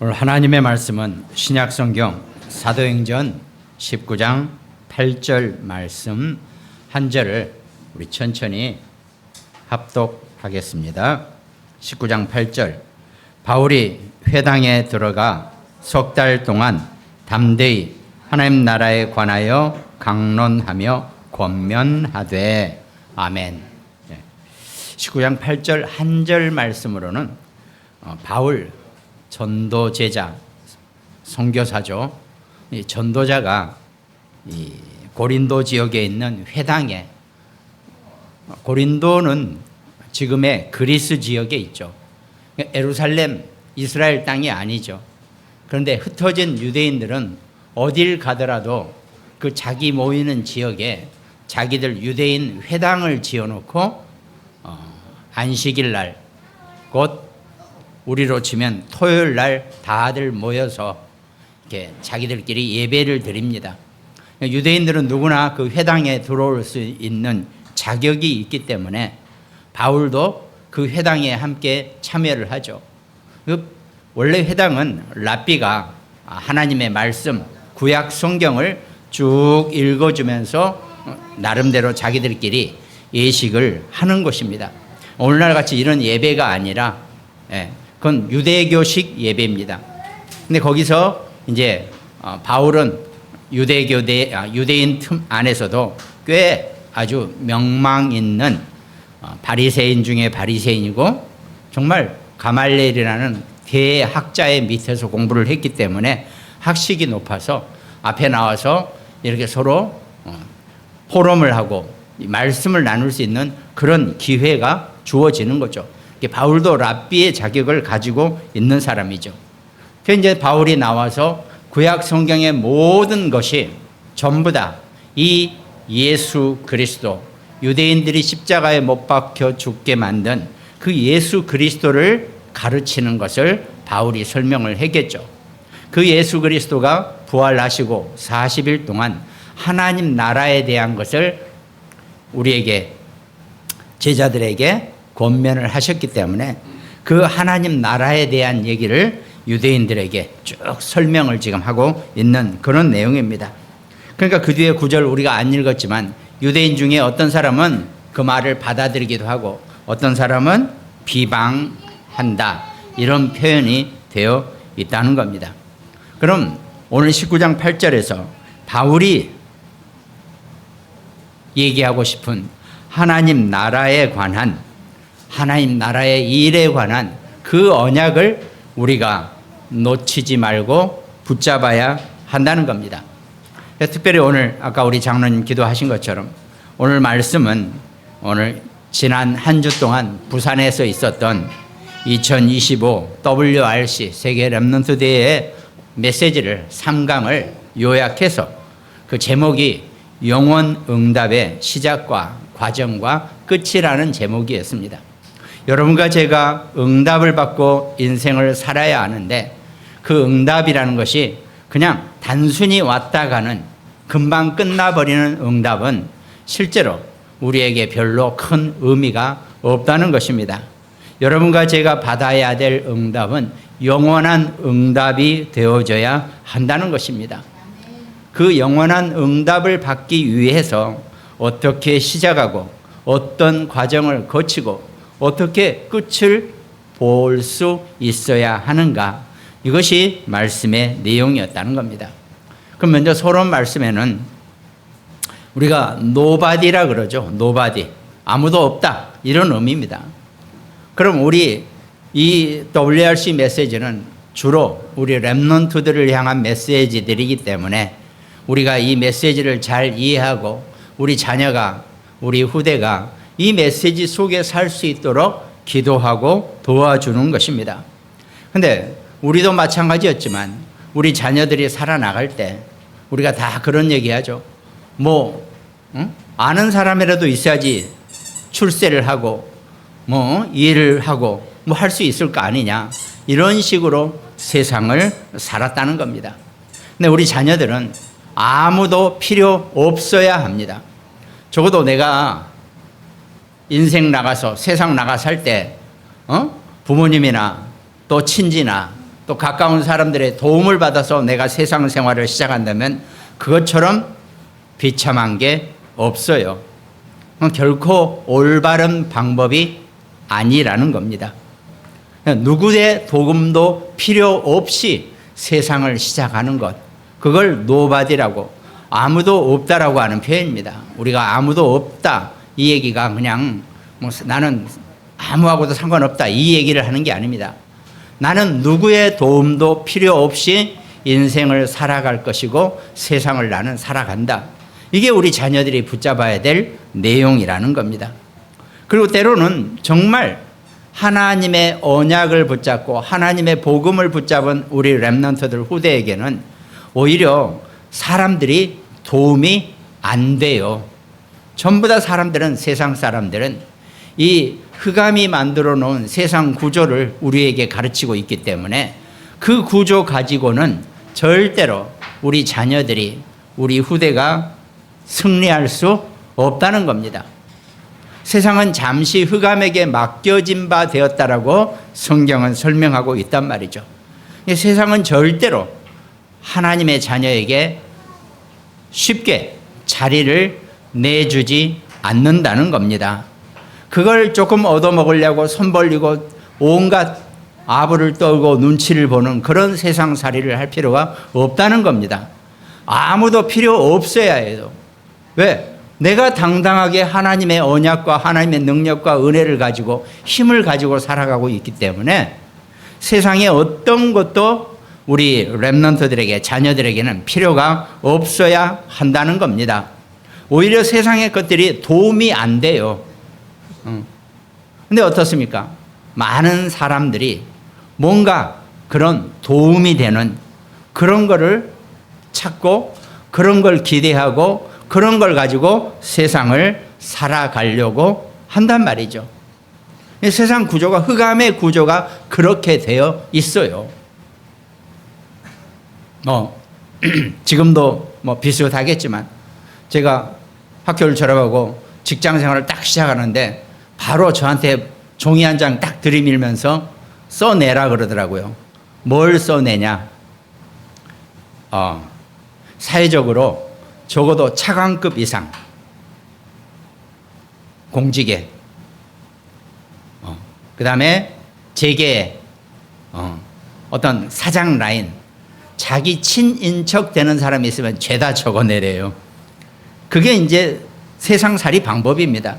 오늘 하나님의 말씀은 신약성경 사도행전 19장 8절 말씀 한 절을 우리 천천히 합독하겠습니다. 19장 8절. 바울이 회당에 들어가 석 달 동안 담대히 하나님 나라에 관하여 강론하며 권면하되. 아멘. 19장 8절 한 절 말씀으로는 바울 전도 제자, 선교사죠. 이 전도자가 이 고린도 지역에 있는 회당에, 고린도는 지금의 그리스 지역에 있죠. 예루살렘, 이스라엘 땅이 아니죠. 그런데 흩어진 유대인들은 어딜 가더라도 그 자기 모이는 지역에 자기들 유대인 회당을 지어놓고 안식일 날, 곧 우리로 치면 토요일 날 다들 모여서 이렇게 자기들끼리 예배를 드립니다. 유대인들은 누구나 그 회당에 들어올 수 있는 자격이 있기 때문에 바울도 그 회당에 함께 참여를 하죠. 원래 회당은 랍비가 하나님의 말씀, 구약 성경을 쭉 읽어주면서 나름대로 자기들끼리 예식을 하는 곳입니다. 오늘날 같이 이런 예배가 아니라 그건 유대교식 예배입니다. 근데 거기서 이제 바울은 유대인 틈 안에서도 꽤 아주 명망 있는 바리새인 중에 바리새인이고 정말 가말리엘이라는 대학자의 밑에서 공부를 했기 때문에 학식이 높아서 앞에 나와서 이렇게 서로 포럼을 하고 말씀을 나눌 수 있는 그런 기회가 주어지는 거죠. 바울도 랍비의 자격을 가지고 있는 사람이죠. 그래서 이제 바울이 나와서 구약 성경의 모든 것이 전부 다 이 예수 그리스도, 유대인들이 십자가에 못 박혀 죽게 만든 그 예수 그리스도를 가르치는 것을 바울이 설명을 했겠죠. 그 예수 그리스도가 부활하시고 40일 동안 하나님 나라에 대한 것을 우리에게, 제자들에게 권면을 하셨기 때문에 그 하나님 나라에 대한 얘기를 유대인들에게 쭉 설명을 지금 하고 있는 그런 내용입니다. 그러니까 그 뒤에 구절 우리가 안 읽었지만 유대인 중에 어떤 사람은 그 말을 받아들이기도 하고 어떤 사람은 비방한다, 이런 표현이 되어 있다는 겁니다. 그럼 오늘 19장 8절에서 바울이 얘기하고 싶은 하나님 나라에 관한, 하나님 나라의 일에 관한 그 언약을 우리가 놓치지 말고 붙잡아야 한다는 겁니다. 특별히 오늘 아까 우리 장로님 기도하신 것처럼 오늘 말씀은 오늘 지난 한 주 동안 부산에서 있었던 2025 WRC 세계 렘넌트 대회의 메시지를 3강을 요약해서 그 제목이 영원 응답의 시작과 과정과 끝이라는 제목이었습니다. 여러분과 제가 응답을 받고 인생을 살아야 하는데 그 응답이라는 것이 그냥 단순히 왔다 가는, 금방 끝나버리는 응답은 실제로 우리에게 별로 큰 의미가 없다는 것입니다. 여러분과 제가 받아야 될 응답은 영원한 응답이 되어져야 한다는 것입니다. 그 영원한 응답을 받기 위해서 어떻게 시작하고 어떤 과정을 거치고 어떻게 끝을 볼 수 있어야 하는가, 이것이 말씀의 내용이었다는 겁니다. 그럼 먼저 서론 말씀에는 우리가 노바디라 그러죠. 노바디, 아무도 없다, 이런 의미입니다. 그럼 우리 이 WRC 메시지는 주로 우리 렘넌트들을 향한 메시지들이기 때문에 우리가 이 메시지를 잘 이해하고 우리 자녀가, 우리 후대가 이 메시지 속에 살 수 있도록 기도하고 도와주는 것입니다. 그런데 우리도 마찬가지였지만 우리 자녀들이 살아나갈 때 우리가 다 그런 얘기하죠. 아는 사람이라도 있어야지 출세를 하고 일을 하고 할 수 있을 거 아니냐, 이런 식으로 세상을 살았다는 겁니다. 근데 우리 자녀들은 아무도 필요 없어야 합니다. 적어도 내가 인생 나가서 세상 나가 살 때 부모님이나 또 친지나 또 가까운 사람들의 도움을 받아서 내가 세상 생활을 시작한다면 그것처럼 비참한 게 없어요. 결코 올바른 방법이 아니라는 겁니다. 누구의 도움도 필요 없이 세상을 시작하는 것, 그걸 노바디라고, 아무도 없다라고 하는 표현입니다. 우리가 아무도 없다 이 얘기가 그냥 나는 아무하고도 상관없다 이 얘기를 하는 게 아닙니다. 나는 누구의 도움도 필요 없이 인생을 살아갈 것이고 세상을 나는 살아간다. 이게 우리 자녀들이 붙잡아야 될 내용이라는 겁니다. 그리고 때로는 정말 하나님의 언약을 붙잡고 하나님의 복음을 붙잡은 우리 렘넌트들 후대에게는 오히려 사람들이 도움이 안 돼요. 전부 다 세상 사람들은 이 흑암이 만들어 놓은 세상 구조를 우리에게 가르치고 있기 때문에 그 구조 가지고는 절대로 우리 자녀들이, 우리 후대가 승리할 수 없다는 겁니다. 세상은 잠시 흑암에게 맡겨진 바 되었다라고 성경은 설명하고 있단 말이죠. 세상은 절대로 하나님의 자녀에게 쉽게 자리를 내주지 않는다는 겁니다. 그걸 조금 얻어먹으려고 손 벌리고 온갖 아부를 떨고 눈치를 보는 그런 세상살이를 할 필요가 없다는 겁니다. 아무도 필요 없어야 해요. 왜? 내가 당당하게 하나님의 언약과 하나님의 능력과 은혜를 가지고 힘을 가지고 살아가고 있기 때문에 세상에 어떤 것도 우리 렘넌트들에게, 자녀들에게는 필요가 없어야 한다는 겁니다. 오히려 세상의 것들이 도움이 안 돼요. 근데 어떻습니까? 많은 사람들이 뭔가 그런 도움이 되는 그런 거를 찾고 그런 걸 기대하고 그런 걸 가지고 세상을 살아가려고 한단 말이죠. 세상 구조가, 흑암의 구조가 그렇게 되어 있어요. 지금도 비슷하겠지만 제가 학교를 졸업하고 직장 생활을 딱 시작하는데 바로 저한테 종이 한 장 딱 들이밀면서 써내라 그러더라고요. 뭘 써내냐? 사회적으로 적어도 차관급 이상 공직에, 그 다음에 재계에 어떤 사장 라인, 자기 친인척 되는 사람이 있으면 죄다 적어내래요. 그게 이제 세상살이 방법입니다.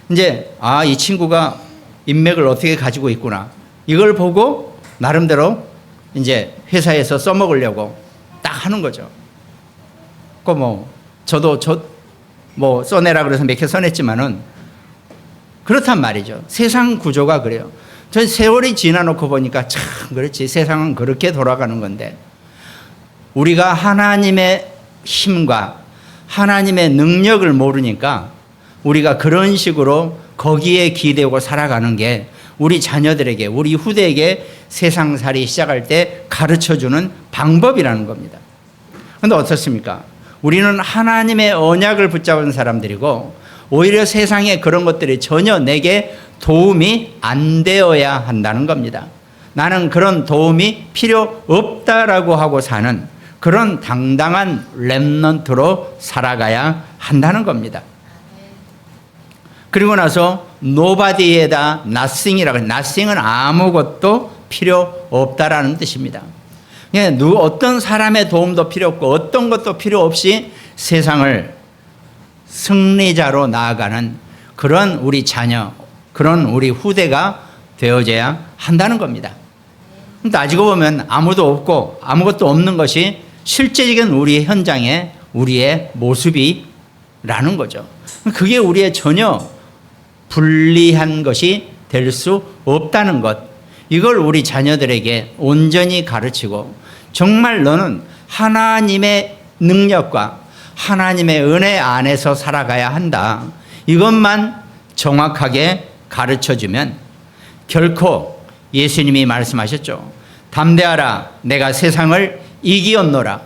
이제 이 친구가 인맥을 어떻게 가지고 있구나, 이걸 보고 나름대로 이제 회사에서 써먹으려고 딱 하는 거죠. 저도 써내라 그래서 몇 개 써냈지만은 그렇단 말이죠. 세상 구조가 그래요. 전 세월이 지나놓고 보니까 참 그렇지, 세상은 그렇게 돌아가는 건데 우리가 하나님의 힘과 하나님의 능력을 모르니까 우리가 그런 식으로 거기에 기대고 살아가는 게 우리 자녀들에게, 우리 후대에게 세상살이 시작할 때 가르쳐주는 방법이라는 겁니다. 그런데 어떻습니까? 우리는 하나님의 언약을 붙잡은 사람들이고 오히려 세상의 그런 것들이 전혀 내게 도움이 안 되어야 한다는 겁니다. 나는 그런 도움이 필요 없다라고 하고 사는 그런 당당한 렘넌트로 살아가야 한다는 겁니다. 그리고 나서 nobody에다 nothing이라고 해요. nothing은 아무것도 필요 없다라는 뜻입니다. 어떤 사람의 도움도 필요 없고 어떤 것도 필요 없이 세상을 승리자로 나아가는 그런 우리 자녀, 그런 우리 후대가 되어져야 한다는 겁니다. 따지고 보면 아무도 없고 아무것도 없는 것이 실제적인 우리 현장의 우리의 모습이라는 거죠. 그게 우리의 전혀 불리한 것이 될 수 없다는 것, 이걸 우리 자녀들에게 온전히 가르치고 정말 너는 하나님의 능력과 하나님의 은혜 안에서 살아가야 한다, 이것만 정확하게 가르쳐주면 결코, 예수님이 말씀하셨죠. 담대하라, 내가 세상을 이기었노라.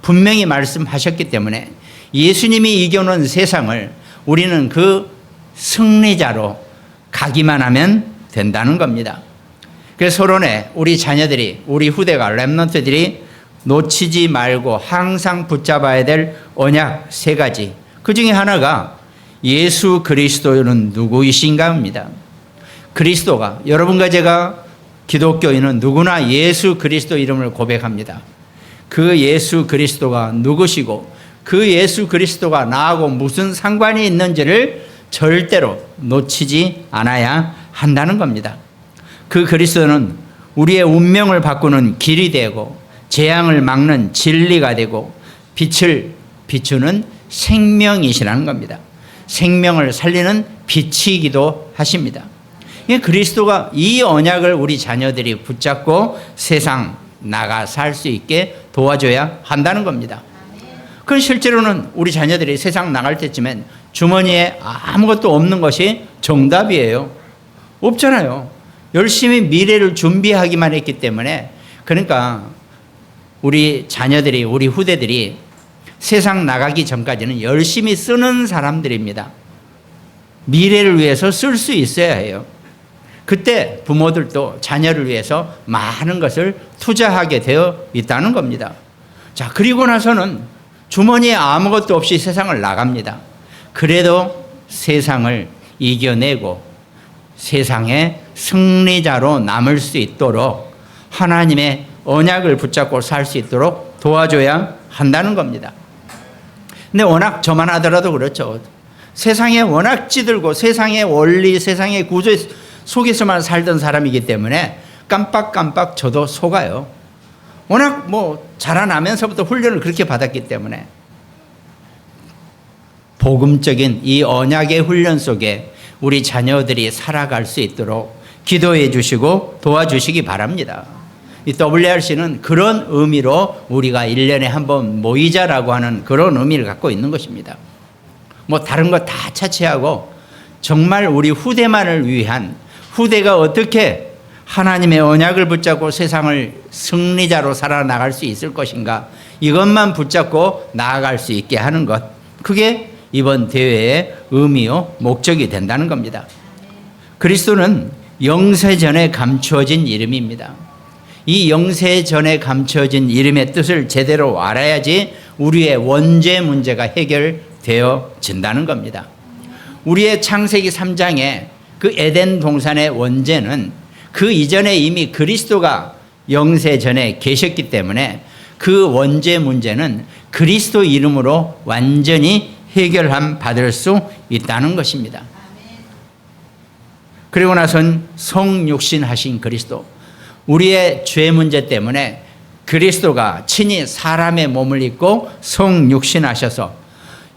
분명히 말씀하셨기 때문에 예수님이 이겨놓은 세상을 우리는 그 승리자로 가기만 하면 된다는 겁니다. 그래서 서론에 우리 자녀들이, 우리 후대가, 렘넌트들이 놓치지 말고 항상 붙잡아야 될 언약 3가지. 그 중에 하나가 예수 그리스도는 누구이신가입니다. 그리스도가, 여러분과 제가 기독교인은 누구나 예수 그리스도 이름을 고백합니다. 그 예수 그리스도가 누구시고 그 예수 그리스도가 나하고 무슨 상관이 있는지를 절대로 놓치지 않아야 한다는 겁니다. 그 그리스도는 우리의 운명을 바꾸는 길이 되고 재앙을 막는 진리가 되고 빛을 비추는 생명이시라는 겁니다. 생명을 살리는 빛이기도 하십니다. 그리스도가 이 언약을 우리 자녀들이 붙잡고 세상 나가 살 수 있게 도와줘야 한다는 겁니다. 그건 실제로는 우리 자녀들이 세상 나갈 때쯤엔 주머니에 아무것도 없는 것이 정답이에요. 없잖아요. 열심히 미래를 준비하기만 했기 때문에. 그러니까 우리 자녀들이, 우리 후대들이 세상 나가기 전까지는 열심히 쓰는 사람들입니다. 미래를 위해서 쓸 수 있어야 해요. 그때 부모들도 자녀를 위해서 많은 것을 투자하게 되어 있다는 겁니다. 자, 그리고 나서는 주머니에 아무것도 없이 세상을 나갑니다. 그래도 세상을 이겨내고 세상의 승리자로 남을 수 있도록 하나님의 언약을 붙잡고 살 수 있도록 도와줘야 한다는 겁니다. 근데 워낙 저만 하더라도 그렇죠. 세상에 워낙 찌들고 세상의 원리, 세상의 구조 속에서만 살던 사람이기 때문에 깜빡깜빡 저도 속아요. 워낙 자라나면서부터 훈련을 그렇게 받았기 때문에. 복음적인 이 언약의 훈련 속에 우리 자녀들이 살아갈 수 있도록 기도해 주시고 도와주시기 바랍니다. 이 WRC는 그런 의미로 우리가 1년에 한 번 모이자라고 하는 그런 의미를 갖고 있는 것입니다. 다른 거 다 차치하고 정말 우리 후대만을 위한, 후대가 어떻게 하나님의 언약을 붙잡고 세상을 승리자로 살아나갈 수 있을 것인가, 이것만 붙잡고 나아갈 수 있게 하는 것, 그게 이번 대회의 의미요 목적이 된다는 겁니다. 그리스도는 영세전에 감추어진 이름입니다. 이 영세전에 감추어진 이름의 뜻을 제대로 알아야지 우리의 원죄 문제가 해결되어진다는 겁니다. 우리의 창세기 3장에 그 에덴 동산의 원죄는 그 이전에 이미 그리스도가 영세전에 계셨기 때문에 그 원죄 문제는 그리스도 이름으로 완전히 해결함 받을 수 있다는 것입니다. 그리고 나선 성육신하신 그리스도, 우리의 죄 문제 때문에 그리스도가 친히 사람의 몸을 입고 성육신하셔서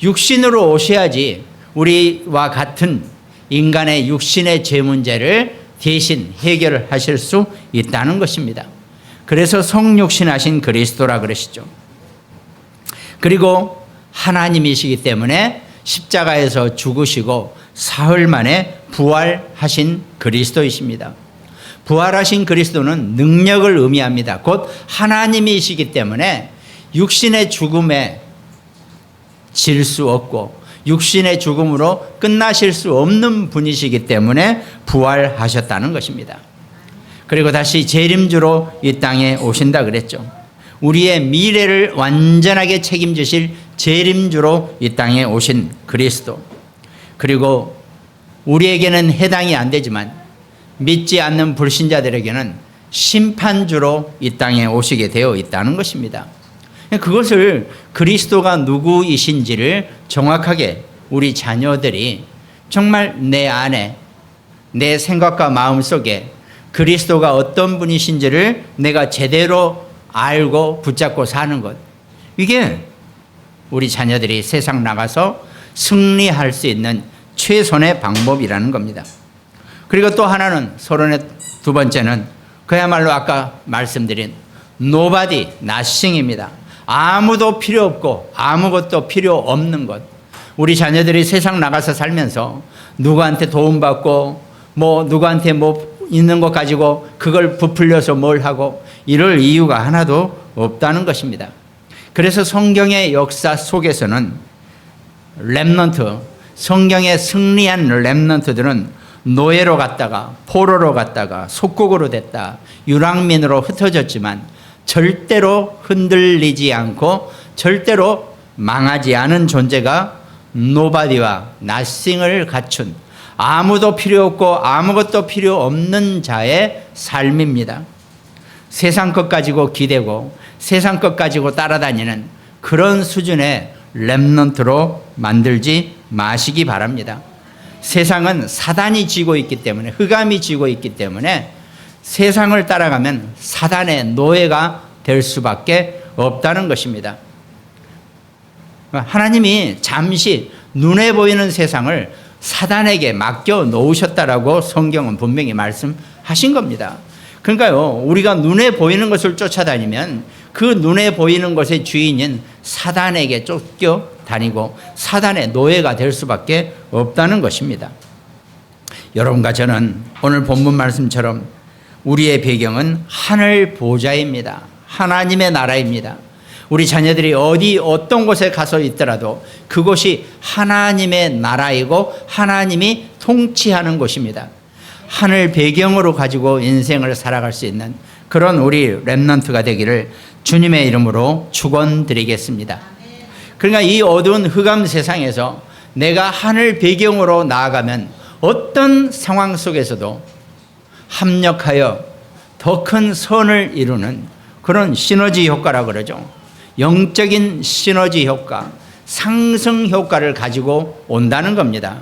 육신으로 오셔야지 우리와 같은 인간의 육신의 죄 문제를 대신 해결하실 수 있다는 것입니다. 그래서 성육신하신 그리스도라 그러시죠. 그리고 하나님이시기 때문에 십자가에서 죽으시고 사흘 만에 부활하신 그리스도이십니다. 부활하신 그리스도는 능력을 의미합니다. 곧 하나님이시기 때문에 육신의 죽음에 질 수 없고 육신의 죽음으로 끝나실 수 없는 분이시기 때문에 부활하셨다는 것입니다. 그리고 다시 재림주로 이 땅에 오신다 그랬죠. 우리의 미래를 완전하게 책임지실 재림주로 이 땅에 오신 그리스도, 그리고 우리에게는 해당이 안 되지만 믿지 않는 불신자들에게는 심판주로 이 땅에 오시게 되어 있다는 것입니다. 그것을 그리스도가 누구이신지를 정확하게 우리 자녀들이 정말 내 안에, 내 생각과 마음 속에 그리스도가 어떤 분이신지를 내가 제대로 알고 붙잡고 사는 것, 이게 우리 자녀들이 세상 나가서 승리할 수 있는 최선의 방법이라는 겁니다. 그리고 또 하나는, 서론의 두 번째는 그야말로 아까 말씀드린 nobody, nothing입니다. 아무도 필요 없고 아무것도 필요 없는 것. 우리 자녀들이 세상 나가서 살면서 누구한테 도움받고 누구한테 있는 것 가지고 그걸 부풀려서 뭘 하고 이럴 이유가 하나도 없다는 것입니다. 그래서 성경의 역사 속에서는 렘넌트, 성경에 승리한 렘넌트들은 노예로 갔다가 포로로 갔다가 속국으로 됐다 유랑민으로 흩어졌지만 절대로 흔들리지 않고 절대로 망하지 않은 존재가 노바디와 나싱을 갖춘 아무도 필요 없고 아무것도 필요 없는 자의 삶입니다. 세상 것 가지고 기대고 세상 것 가지고 따라다니는 그런 수준의 렘넌트로 만들지 마시기 바랍니다. 세상은 사단이 쥐고 있기 때문에 흑암이 쥐고 있기 때문에 세상을 따라가면 사단의 노예가 될 수밖에 없다는 것입니다. 하나님이 잠시 눈에 보이는 세상을 사단에게 맡겨 놓으셨다라고 성경은 분명히 말씀하신 겁니다. 그러니까요, 우리가 눈에 보이는 것을 쫓아다니면 그 눈에 보이는 것의 주인인 사단에게 쫓겨 다니고 사단의 노예가 될 수밖에 없다는 것입니다. 여러분과 저는 오늘 본문 말씀처럼 우리의 배경은 하늘 보좌입니다. 하나님의 나라입니다. 우리 자녀들이 어떤 곳에 가서 있더라도 그곳이 하나님의 나라이고 하나님이 통치하는 곳입니다. 하늘 배경으로 가지고 인생을 살아갈 수 있는 그런 우리 렘넌트가 되기를 주님의 이름으로 축원드리겠습니다. 그러니까 이 어두운 흑암 세상에서 내가 하늘 배경으로 나아가면 어떤 상황 속에서도 합력하여 더 큰 선을 이루는 그런 시너지 효과라고 그러죠. 영적인 시너지 효과, 상승 효과를 가지고 온다는 겁니다.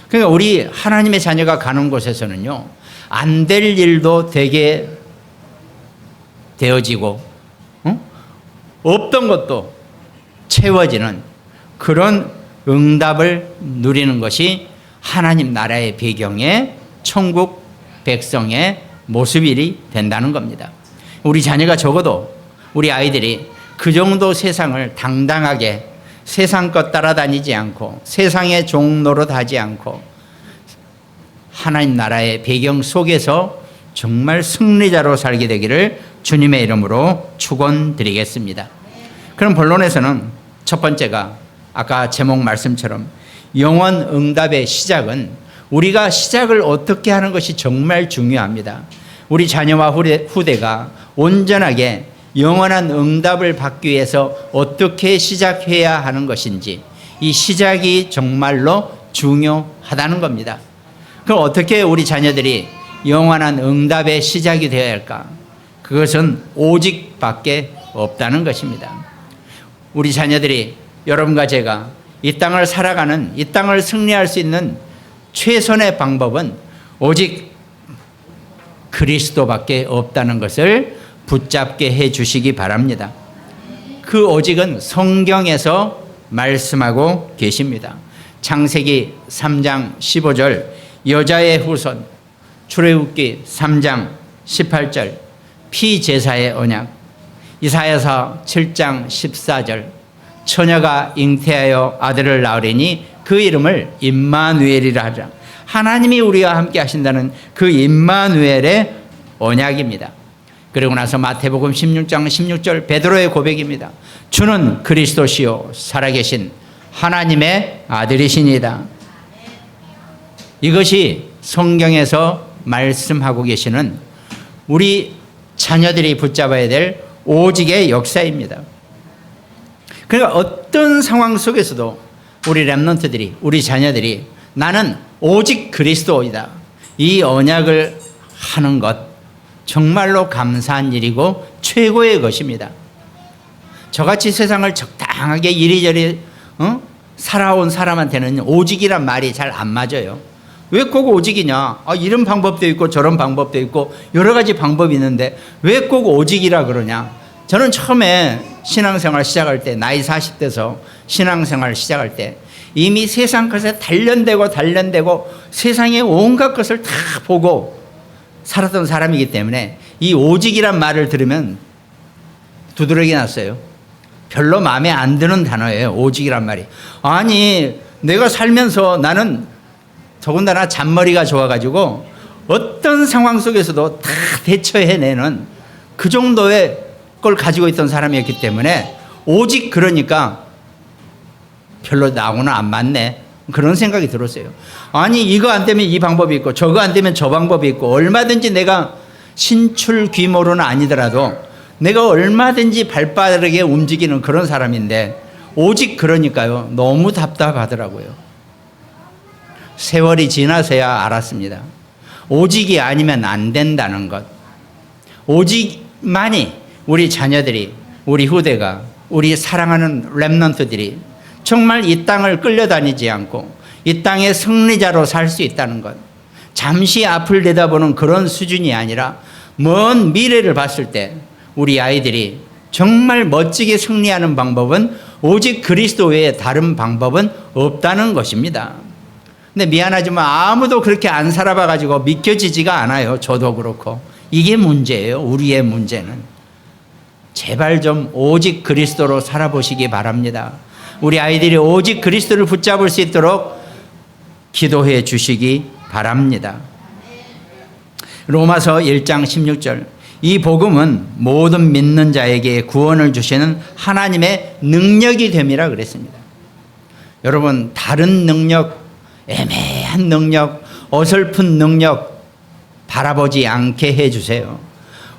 그러니까 우리 하나님의 자녀가 가는 곳에서는요, 안 될 일도 되게 되어지고, 없던 것도 채워지는 그런 응답을 누리는 것이 하나님 나라의 배경의 천국 백성의 모습이 된다는 겁니다. 우리 자녀가 적어도 우리 아이들이 그 정도 세상을 당당하게 세상 것 따라다니지 않고 세상의 종노릇 하지 않고 하나님 나라의 배경 속에서 정말 승리자로 살게 되기를 주님의 이름으로 축원드리겠습니다. 그럼 본론에서는 첫 번째가 아까 제목 말씀처럼 영원 응답의 시작은 우리가 시작을 어떻게 하는 것이 정말 중요합니다. 우리 자녀와 후대가 온전하게 영원한 응답을 받기 위해서 어떻게 시작해야 하는 것인지 이 시작이 정말로 중요하다는 겁니다. 그럼 어떻게 우리 자녀들이 영원한 응답의 시작이 되어야 할까? 그것은 오직밖에 없다는 것입니다. 우리 자녀들이 여러분과 제가 이 땅을 살아가는 이 땅을 승리할 수 있는 최선의 방법은 오직 그리스도밖에 없다는 것을 붙잡게 해 주시기 바랍니다. 그 오직은 성경에서 말씀하고 계십니다. 창세기 3장 15절 여자의 후손, 출애굽기 3장 18절 피제사의 언약, 이사야서 7장 14절 처녀가 잉태하여 아들을 낳으리니 그 이름을 임마누엘이라 하자. 하나님이 우리와 함께 하신다는 그 임마누엘의 언약입니다. 그리고 나서 마태복음 16장 16절 베드로의 고백입니다. 주는 그리스도시요 살아계신 하나님의 아들이시니다. 이것이 성경에서 말씀하고 계시는 우리 자녀들이 붙잡아야 될 오직의 역사입니다. 그러니까 어떤 상황 속에서도 우리 렘넌트들이 우리 자녀들이 나는 오직 그리스도이다. 이 언약을 하는 것 정말로 감사한 일이고 최고의 것입니다. 저같이 세상을 적당하게 이리저리 살아온 사람한테는 오직이란 말이 잘 안 맞아요. 왜 꼭 오직이냐? 이런 방법도 있고 저런 방법도 있고 여러 가지 방법이 있는데 왜 꼭 오직이라 그러냐? 저는 처음에 신앙생활 시작할 때 나이 40대서 신앙생활 시작할 때 이미 세상 것에 단련되고 세상의 온갖 것을 다 보고 살았던 사람이기 때문에 이 오직이란 말을 들으면 두드러기 났어요. 별로 마음에 안 드는 단어예요. 오직이란 말이. 아니 내가 살면서 나는 더군다나 잔머리가 좋아가지고 어떤 상황 속에서도 다 대처해내는 그 정도의 걸 가지고 있던 사람이었기 때문에 오직 그러니까 별로 나하고는 안 맞네. 그런 생각이 들었어요. 아니 이거 안 되면 이 방법이 있고 저거 안 되면 저 방법이 있고 얼마든지 내가 신출귀모로는 아니더라도 내가 얼마든지 발빠르게 움직이는 그런 사람인데 오직 그러니까요 너무 답답하더라고요. 세월이 지나서야 알았습니다. 오직이 아니면 안 된다는 것. 오직만이 우리 자녀들이, 우리 후대가, 우리 사랑하는 렘넌트들이 정말 이 땅을 끌려다니지 않고 이 땅의 승리자로 살 수 있다는 것. 잠시 앞을 내다보는 그런 수준이 아니라 먼 미래를 봤을 때 우리 아이들이 정말 멋지게 승리하는 방법은 오직 그리스도 외에 다른 방법은 없다는 것입니다. 근데 미안하지만 아무도 그렇게 안 살아봐 가지고 믿겨지지가 않아요. 저도 그렇고. 이게 문제예요. 우리의 문제는. 제발 좀 오직 그리스도로 살아보시기 바랍니다. 우리 아이들이 오직 그리스도를 붙잡을 수 있도록 기도해 주시기 바랍니다. 로마서 1장 16절. 이 복음은 모든 믿는 자에게 구원을 주시는 하나님의 능력이 됨이라 그랬습니다. 여러분, 다른 능력, 애매한 능력, 어설픈 능력 바라보지 않게 해주세요.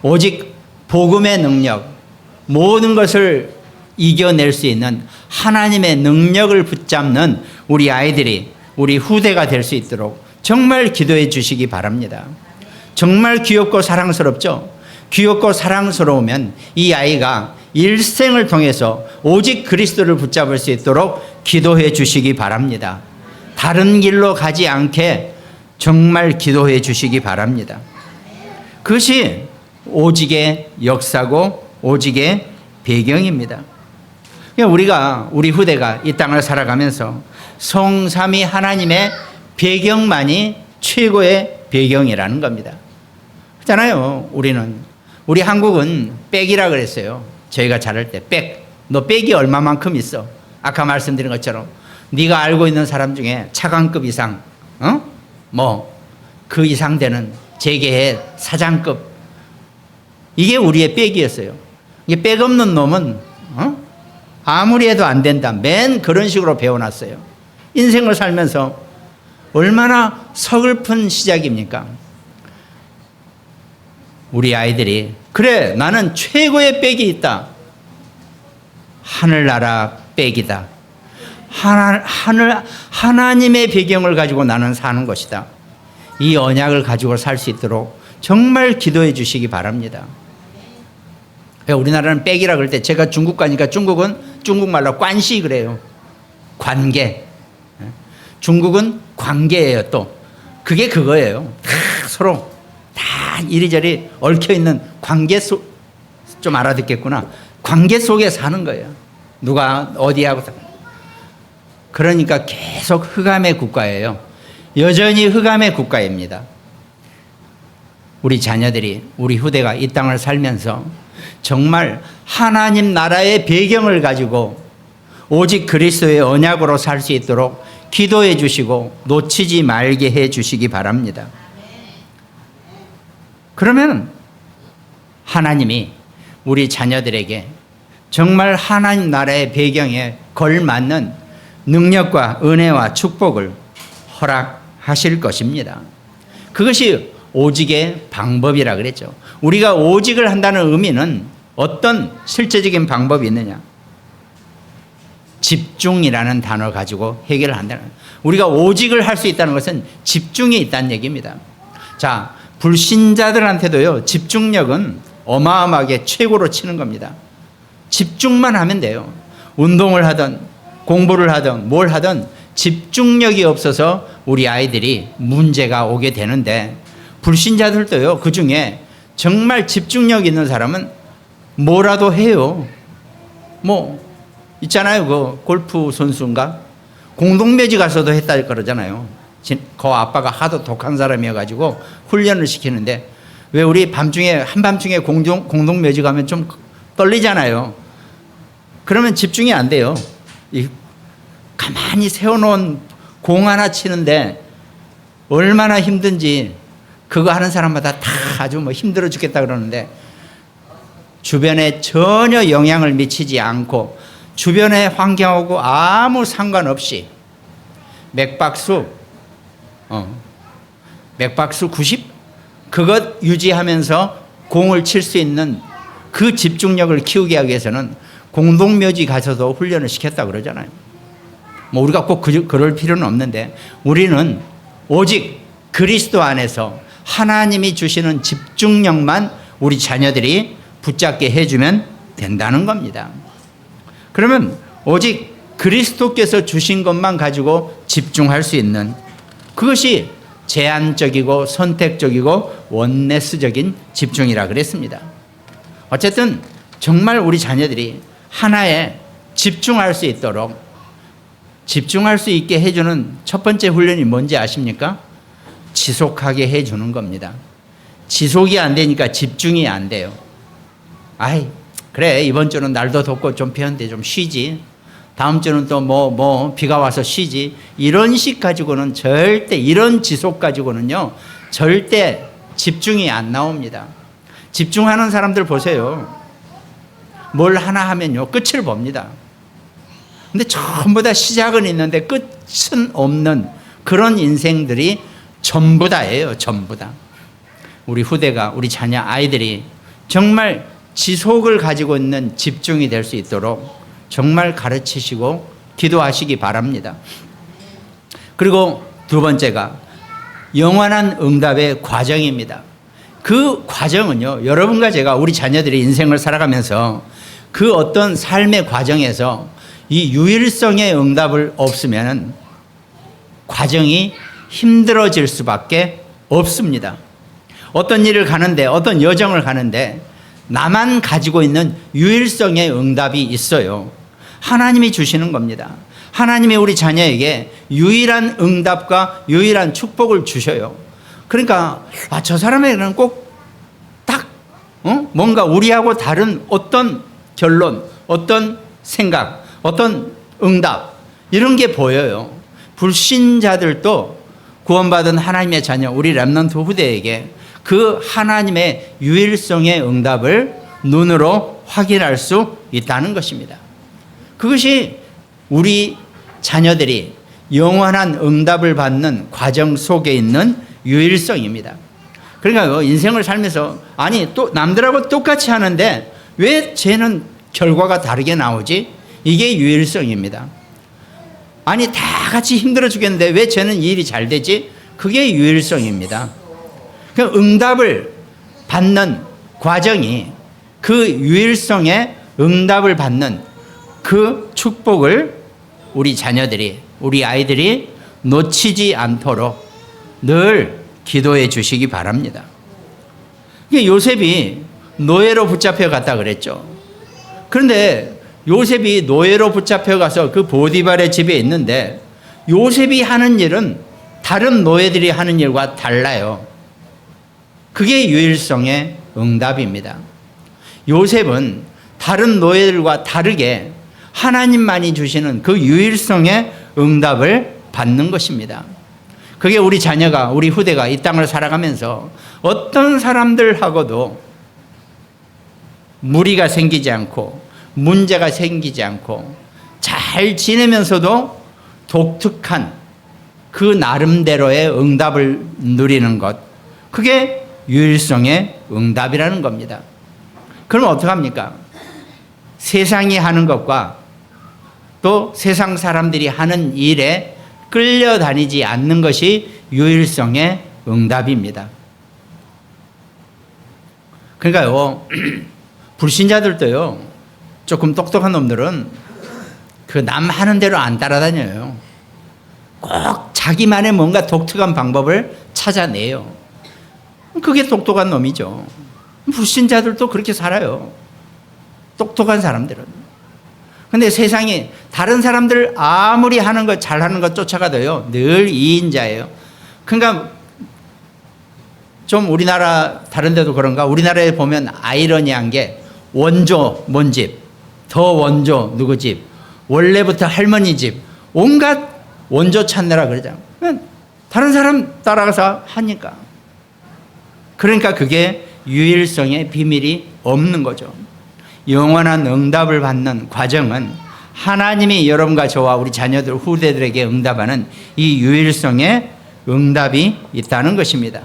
오직 복음의 능력, 모든 것을 이겨낼 수 있는 하나님의 능력을 붙잡는 우리 아이들이, 우리 후대가 될 수 있도록 정말 기도해 주시기 바랍니다. 정말 귀엽고 사랑스럽죠? 귀엽고 사랑스러우면 이 아이가 일생을 통해서 오직 그리스도를 붙잡을 수 있도록 기도해 주시기 바랍니다. 다른 길로 가지 않게 정말 기도해 주시기 바랍니다. 그것이 오직의 역사고 오직의 배경입니다. 우리 후대가 이 땅을 살아가면서 성삼위 하나님의 배경만이 최고의 배경이라는 겁니다. 그렇잖아요. 우리 한국은 백이라 그랬어요. 저희가 자랄 때 백. 너 백이 얼마만큼 있어? 아까 말씀드린 것처럼 네가 알고 있는 사람 중에 차관급 이상, 그 이상 되는 재계의 사장급. 이게 우리의 백이었어요. 이게 백 없는 놈은 아무리 해도 안 된다. 맨 그런 식으로 배워놨어요. 인생을 살면서 얼마나 서글픈 시작입니까? 우리 아이들이 그래 나는 최고의 백이 있다. 하늘나라 백이다. 하나님의 배경을 가지고 나는 사는 것이다. 이 언약을 가지고 살 수 있도록 정말 기도해 주시기 바랍니다. 우리나라는 백이라 그럴 때 제가 중국 가니까 중국은 중국말로 관시 그래요. 관계. 중국은 관계예요. 또 그게 그거예요. 서로 다 이리저리 얽혀있는 관계 좀 알아듣겠구나. 관계 속에 사는 거예요. 누가 어디하고. 그러니까 계속 흑암의 국가예요. 여전히 흑암의 국가입니다. 우리 자녀들이, 우리 후대가 이 땅을 살면서 정말 하나님 나라의 배경을 가지고 오직 그리스도의 언약으로 살 수 있도록 기도해 주시고 놓치지 말게 해 주시기 바랍니다. 그러면 하나님이 우리 자녀들에게 정말 하나님 나라의 배경에 걸맞는 능력과 은혜와 축복을 허락하실 것입니다. 그것이 오직의 방법이라 그랬죠. 우리가 오직을 한다는 의미는 어떤 실제적인 방법이 있느냐? 집중이라는 단어 가지고 해결을 한다는 거예요. 우리가 오직을 할 수 있다는 것은 집중이 있다는 얘기입니다. 자, 불신자들한테도요, 집중력은 어마어마하게 최고로 치는 겁니다. 집중만 하면 돼요. 운동을 하든 공부를 하든 뭘 하든 집중력이 없어서 우리 아이들이 문제가 오게 되는데, 불신자들도요, 그 중에 정말 집중력 있는 사람은 뭐라도 해요. 있잖아요. 그 골프 선수인가? 공동묘지 가서도 했다 그러잖아요. 그 아빠가 하도 독한 사람이어가지고 훈련을 시키는데, 왜 우리 한밤중에 공동묘지 가면 좀 떨리잖아요. 그러면 집중이 안 돼요. 가만히 세워놓은 공 하나 치는데 얼마나 힘든지 그거 하는 사람마다 다 아주 힘들어 죽겠다 그러는데, 주변에 전혀 영향을 미치지 않고 주변의 환경하고 아무 상관없이 맥박수 90? 그것 유지하면서 공을 칠 수 있는 그 집중력을 키우게 하기 위해서는 공동묘지 가서도 훈련을 시켰다 그러잖아요. 뭐 우리가 꼭 그럴 필요는 없는데 우리는 오직 그리스도 안에서 하나님이 주시는 집중력만 우리 자녀들이 붙잡게 해주면 된다는 겁니다. 그러면 오직 그리스도께서 주신 것만 가지고 집중할 수 있는 그것이 제한적이고 선택적이고 원네스적인 집중이라 그랬습니다. 어쨌든 정말 우리 자녀들이 하나에 집중할 수 있도록 집중할 수 있게 해주는 첫 번째 훈련이 뭔지 아십니까? 지속하게 해주는 겁니다. 지속이 안 되니까 집중이 안 돼요. 아이 그래 이번 주는 날도 덥고 좀 피었는데 좀 쉬지. 다음 주는 또 비가 와서 쉬지. 이런 식 가지고는 절대 이런 지속 가지고는요 절대 집중이 안 나옵니다. 집중하는 사람들 보세요. 뭘 하나 하면요 끝을 봅니다. 근데 전부 다 시작은 있는데 끝은 없는 그런 인생들이 전부 다예요. 전부 다. 우리 후대가 우리 자녀 아이들이 정말 지속을 가지고 있는 집중이 될 수 있도록 정말 가르치시고 기도하시기 바랍니다. 그리고 두 번째가 영원한 응답의 과정입니다. 그 과정은요 여러분과 제가 우리 자녀들이 인생을 살아가면서 그 어떤 삶의 과정에서 이 유일성의 응답을 없으면 과정이 힘들어질 수밖에 없습니다. 어떤 일을 가는데 어떤 여정을 가는데 나만 가지고 있는 유일성의 응답이 있어요. 하나님이 주시는 겁니다. 하나님이 우리 자녀에게 유일한 응답과 유일한 축복을 주셔요. 그러니까 저 사람에게는 꼭 딱 뭔가 우리하고 다른 어떤 결론, 어떤 생각, 어떤 응답 이런 게 보여요. 불신자들도 구원받은 하나님의 자녀 우리 렘넌트 후대에게 그 하나님의 유일성의 응답을 눈으로 확인할 수 있다는 것입니다. 그것이 우리 자녀들이 영원한 응답을 받는 과정 속에 있는 유일성입니다. 그러니까 인생을 살면서 아니 또 남들하고 똑같이 하는데 왜 쟤는 결과가 다르게 나오지? 이게 유일성입니다. 아니 다 같이 힘들어 죽겠는데 왜 쟤는 일이 잘 되지? 그게 유일성입니다. 그 응답을 받는 과정이 그 유일성의 응답을 받는 그 축복을 우리 자녀들이 우리 아이들이 놓치지 않도록 늘 기도해 주시기 바랍니다. 요셉이 노예로 붙잡혀 갔다 그랬죠. 그런데 요셉이 노예로 붙잡혀 가서 그 보디발의 집에 있는데 요셉이 하는 일은 다른 노예들이 하는 일과 달라요. 그게 유일성의 응답입니다. 요셉은 다른 노예들과 다르게 하나님만이 주시는 그 유일성의 응답을 받는 것입니다. 그게 우리 자녀가 우리 후대가 이 땅을 살아가면서 어떤 사람들하고도 무리가 생기지 않고 문제가 생기지 않고 잘 지내면서도 독특한 그 나름대로의 응답을 누리는 것 그게 유일성의 응답이라는 겁니다. 그럼 어떡합니까? 세상이 하는 것과 또 세상 사람들이 하는 일에 끌려다니지 않는 것이 유일성의 응답입니다. 그러니까요 불신자들도요 조금 똑똑한 놈들은 그 남 하는 대로 안 따라다녀요. 꼭 자기만의 뭔가 독특한 방법을 찾아내요. 그게 똑똑한 놈이죠. 불신자들도 그렇게 살아요. 똑똑한 사람들은. 근데 세상이 다른 사람들 아무리 하는 것 잘하는 것 쫓아가도요 늘 이인자예요. 그러니까 좀 우리나라 다른 데도 그런가 우리나라에 보면 아이러니한 게 원조 뭔 집, 더 원조 누구 집, 원래부터 할머니 집 온갖 원조 찾느라 그러잖아요. 다른 사람 따라가서 하니까. 그러니까 그게 유일성의 비밀이 없는 거죠. 영원한 응답을 받는 과정은 하나님이 여러분과 저와 우리 자녀들 후대들에게 응답하는 이 유일성의 응답이 있다는 것입니다.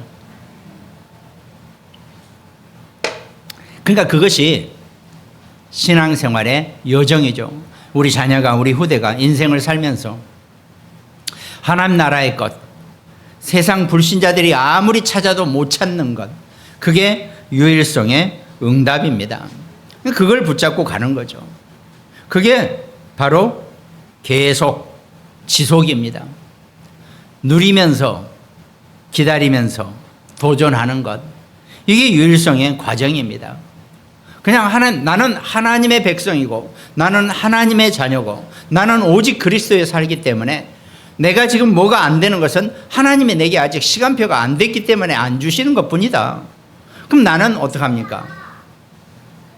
그러니까 그것이 신앙생활의 여정이죠. 우리 자녀가 우리 후대가 인생을 살면서 하나님 나라의 것, 세상 불신자들이 아무리 찾아도 못 찾는 것, 그게 유일성의 응답입니다. 그걸 붙잡고 가는 거죠. 그게 바로 계속 지속입니다. 누리면서 기다리면서 도전하는 것, 이게 유일성의 과정입니다. 그냥 나는 하나님의 백성이고 나는 하나님의 자녀고 나는 오직 그리스도에 살기 때문에 내가 지금 뭐가 안 되는 것은 하나님이 내게 아직 시간표가 안 됐기 때문에 안 주시는 것뿐이다. 그럼 나는 어떡합니까?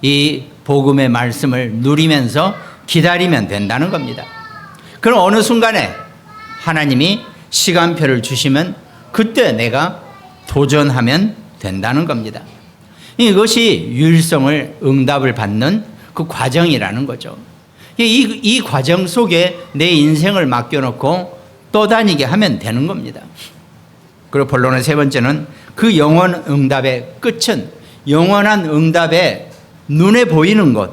이 복음의 말씀을 누리면서 기다리면 된다는 겁니다. 그럼 어느 순간에 하나님이 시간표를 주시면 그때 내가 도전하면 된다는 겁니다. 이것이 유일성을 응답을 받는 그 과정이라는 거죠. 이 과정 속에 내 인생을 맡겨놓고 떠다니게 하면 되는 겁니다. 그리고 본론의 세 번째는 그 영원 응답의 끝은 영원한 응답의 눈에 보이는 것.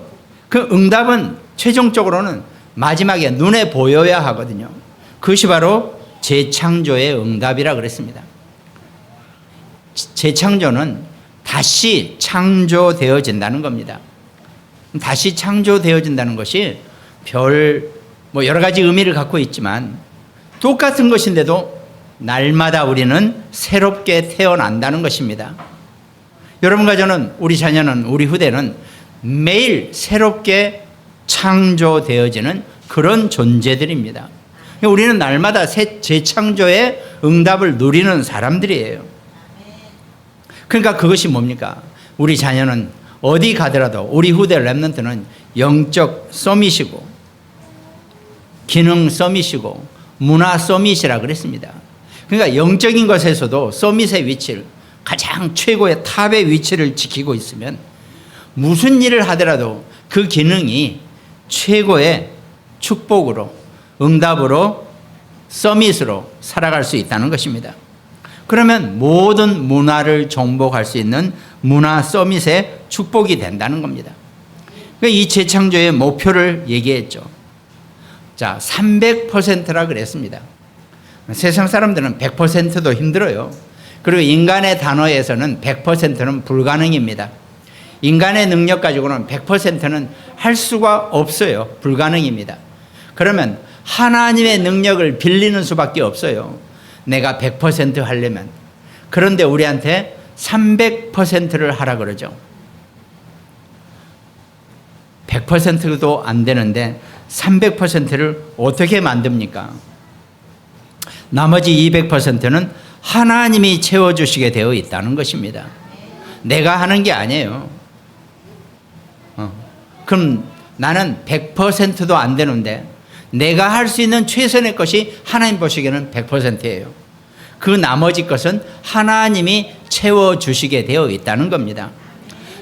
그 응답은 최종적으로는 마지막에 눈에 보여야 하거든요. 그것이 바로 재창조의 응답이라 그랬습니다. 재창조는 다시 창조되어진다는 겁니다. 다시 창조되어진다는 것이 여러 가지 의미를 갖고 있지만 똑같은 것인데도 날마다 우리는 새롭게 태어난다는 것입니다. 여러분과 저는, 우리 자녀는, 우리 후대는 매일 새롭게 창조되어지는 그런 존재들입니다. 우리는 날마다 재창조의 응답을 누리는 사람들이에요. 그러니까 그것이 뭡니까? 우리 자녀는 어디 가더라도 우리 후대 렘넌트는 영적 서밋이고 기능 서밋이고 문화 서밋이라 그랬습니다. 그러니까 영적인 것에서도 서밋의 위치를, 가장 최고의 탑의 위치를 지키고 있으면 무슨 일을 하더라도 그 기능이 최고의 축복으로, 응답으로, 서밋으로 살아갈 수 있다는 것입니다. 그러면 모든 문화를 정복할 수 있는 문화 서밋의 축복이 된다는 겁니다. 그러니까 이 재창조의 목표를 얘기했죠. 자, 300%라 그랬습니다. 세상 사람들은 100%도 힘들어요. 그리고 인간의 단어에서는 100%는 불가능입니다. 인간의 능력 가지고는 100%는 할 수가 없어요. 불가능입니다. 그러면 하나님의 능력을 빌리는 수밖에 없어요. 내가 100% 하려면. 그런데 우리한테 300%를 하라 그러죠. 100%도 안 되는데 300%를 어떻게 만듭니까? 나머지 200%는 하나님이 채워주시게 되어 있다는 것입니다. 내가 하는 게 아니에요. 그럼 나는 100%도 안 되는데 내가 할 수 있는 최선의 것이 하나님 보시기에는 100%예요. 그 나머지 것은 하나님이 채워주시게 되어 있다는 겁니다.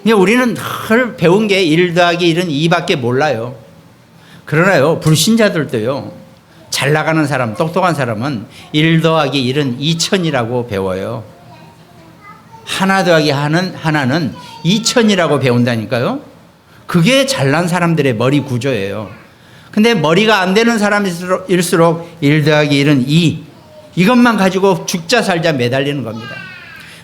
우리는 늘 배운 게 1 더하기 1은 2밖에 몰라요. 그러나요, 불신자들도요, 잘 나가는 사람, 똑똑한 사람은 1 더하기 1은 2000이라고 배워요. 하나 더하기 하나는 2000이라고 배운다니까요. 그게 잘난 사람들의 머리 구조예요. 근데 머리가 안 되는 사람일수록 1 더하기 1은 2. 이것만 가지고 죽자 살자 매달리는 겁니다.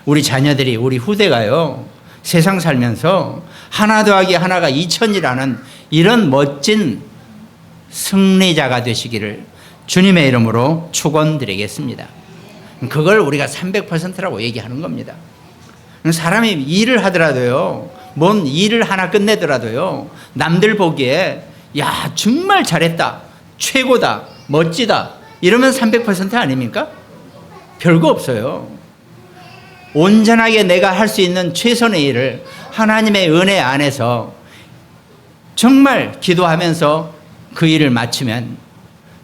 우리 자녀들이, 우리 후대가요, 세상 살면서 하나 더하기 하나가 2000이라는 이런 멋진 승리자가 되시기를 주님의 이름으로 축원드리겠습니다. 그걸 우리가 300%라고 얘기하는 겁니다. 사람이 일을 하더라도요, 뭔 일을 하나 끝내더라도요, 남들 보기에 야, 정말 잘했다, 최고다, 멋지다, 이러면 300% 아닙니까? 별거 없어요. 온전하게 내가 할 수 있는 최선의 일을 하나님의 은혜 안에서 정말 기도하면서 그 일을 마치면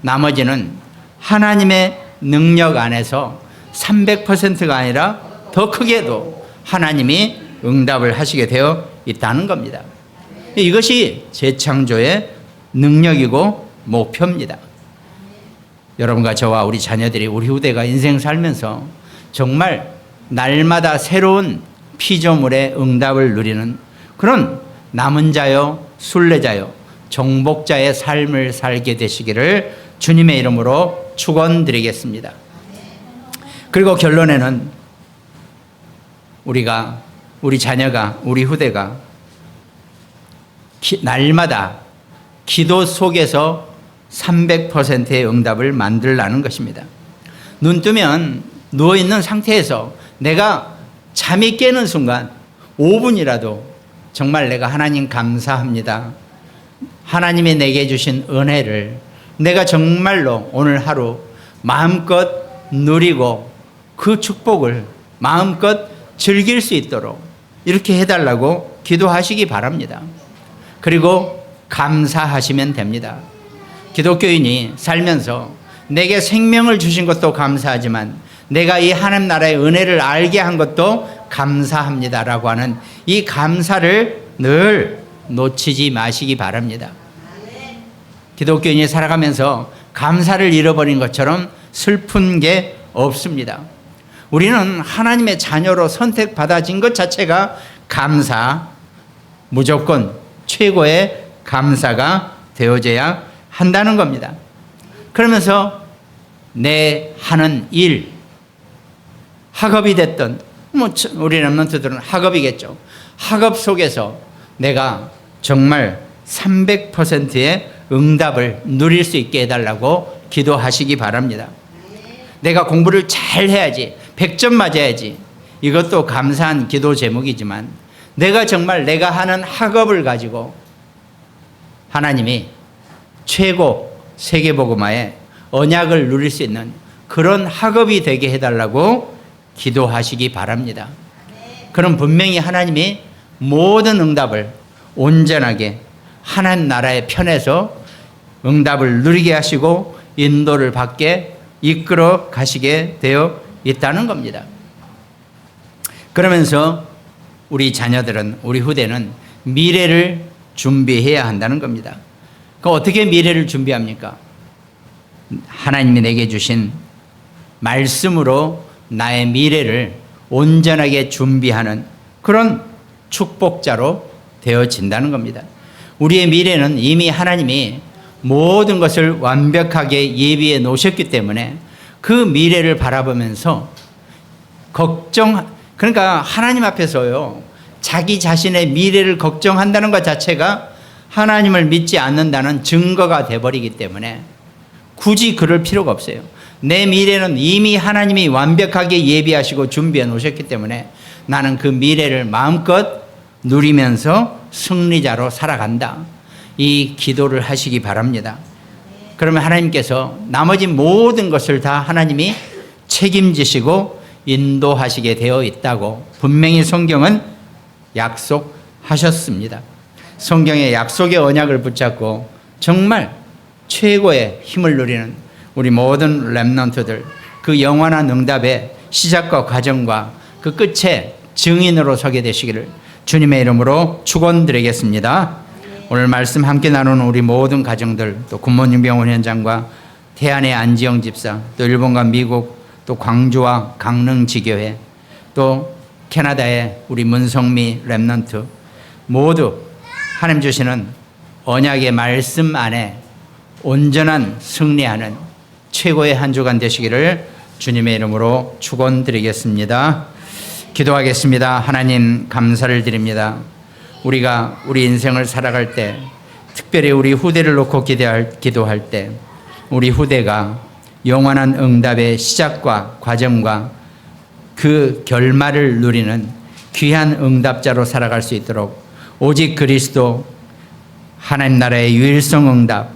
나머지는 하나님의 능력 안에서 300%가 아니라 더 크게도 하나님이 응답을 하시게 되어 있다는 겁니다. 이것이 재창조의 능력이고 목표입니다. 여러분과 저와 우리 자녀들이, 우리 후대가 인생 살면서 정말 날마다 새로운 피조물의 응답을 누리는 그런 남은 자요, 순례자요, 정복자의 삶을 살게 되시기를 주님의 이름으로 축원드리겠습니다. 그리고 결론에는 우리 자녀가, 우리 후대가 날마다 기도 속에서 300%의 응답을 만들라는 것입니다. 눈 뜨면 누워있는 상태에서 내가 잠이 깨는 순간 5분이라도 정말 내가 하나님 감사합니다. 하나님이 내게 주신 은혜를 내가 정말로 오늘 하루 마음껏 누리고 그 축복을 마음껏 즐길 수 있도록 이렇게 해달라고 기도하시기 바랍니다. 그리고 감사하시면 됩니다. 기독교인이 살면서 내게 생명을 주신 것도 감사하지만 내가 이 하나님 나라의 은혜를 알게 한 것도 감사합니다라고 하는 이 감사를 늘 놓치지 마시기 바랍니다. 기독교인이 살아가면서 감사를 잃어버린 것처럼 슬픈 게 없습니다. 우리는 하나님의 자녀로 선택받아진 것 자체가 감사, 무조건 최고의 감사가 되어져야 한다는 겁니다. 그러면서 내 하는 일, 학업이 됐던, 우리 렘넌트들은 학업이겠죠. 학업 속에서 내가 정말 300%의 응답을 누릴 수 있게 해달라고 기도하시기 바랍니다. 내가 공부를 잘 해야지, 100점 맞아야지. 이것도 감사한 기도 제목이지만 내가 정말 내가 하는 학업을 가지고 하나님이 최고 세계복음화의 언약을 누릴 수 있는 그런 학업이 되게 해달라고 기도하시기 바랍니다. 그럼 분명히 하나님이 모든 응답을 온전하게 하나님 나라의 편에서 응답을 누리게 하시고 인도를 받게 이끌어 가시게 되어 있다는 겁니다. 그러면서 우리 자녀들은, 우리 후대는 미래를 준비해야 한다는 겁니다. 그 어떻게 미래를 준비합니까? 하나님이 내게 주신 말씀으로 나의 미래를 온전하게 준비하는 그런 축복자로 되어진다는 겁니다. 우리의 미래는 이미 하나님이 모든 것을 완벽하게 예비해 놓으셨기 때문에 그 미래를 바라보면서 그러니까 하나님 앞에서요, 자기 자신의 미래를 걱정한다는 것 자체가 하나님을 믿지 않는다는 증거가 되어버리기 때문에 굳이 그럴 필요가 없어요. 내 미래는 이미 하나님이 완벽하게 예비하시고 준비해 놓으셨기 때문에 나는 그 미래를 마음껏 누리면서 승리자로 살아간다. 이 기도를 하시기 바랍니다. 그러면 하나님께서 나머지 모든 것을 다 하나님이 책임지시고 인도하시게 되어 있다고 분명히 성경은 약속하셨습니다. 성경의 약속의 언약을 붙잡고 정말 최고의 힘을 누리는 우리 모든 렘넌트들, 그 영원한 응답의 시작과 과정과 그 끝에 증인으로 서게 되시기를 주님의 이름으로 축원드리겠습니다. 오늘 말씀 함께 나누는 우리 모든 가정들, 또 굿모닝병원 현장과 태안의 안지영 집사, 또 일본과 미국, 또 광주와 강릉 지교회, 또 캐나다의 우리 문성미 렘넌트 모두 하나님 주시는 언약의 말씀 안에 온전한 승리하는 최고의 한 주간 되시기를 주님의 이름으로 축원드리겠습니다. 기도하겠습니다. 하나님 감사를 드립니다. 우리가 우리 인생을 살아갈 때, 특별히 우리 후대를 놓고 기도할 때 우리 후대가 영원한 응답의 시작과 과정과 그 결말을 누리는 귀한 응답자로 살아갈 수 있도록 오직 그리스도 하나님 나라의 유일성 응답,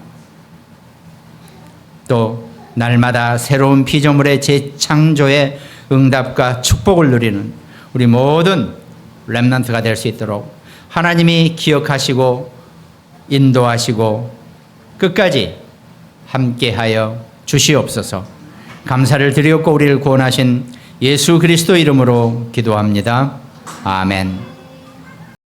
또 날마다 새로운 피조물의 재창조의 응답과 축복을 누리는 우리 모든 렘넌트가 될 수 있도록 하나님이 기억하시고 인도하시고 끝까지 함께하여 주시옵소서. 감사를 드리옵고 우리를 구원하신 예수 그리스도 이름으로 기도합니다. 아멘.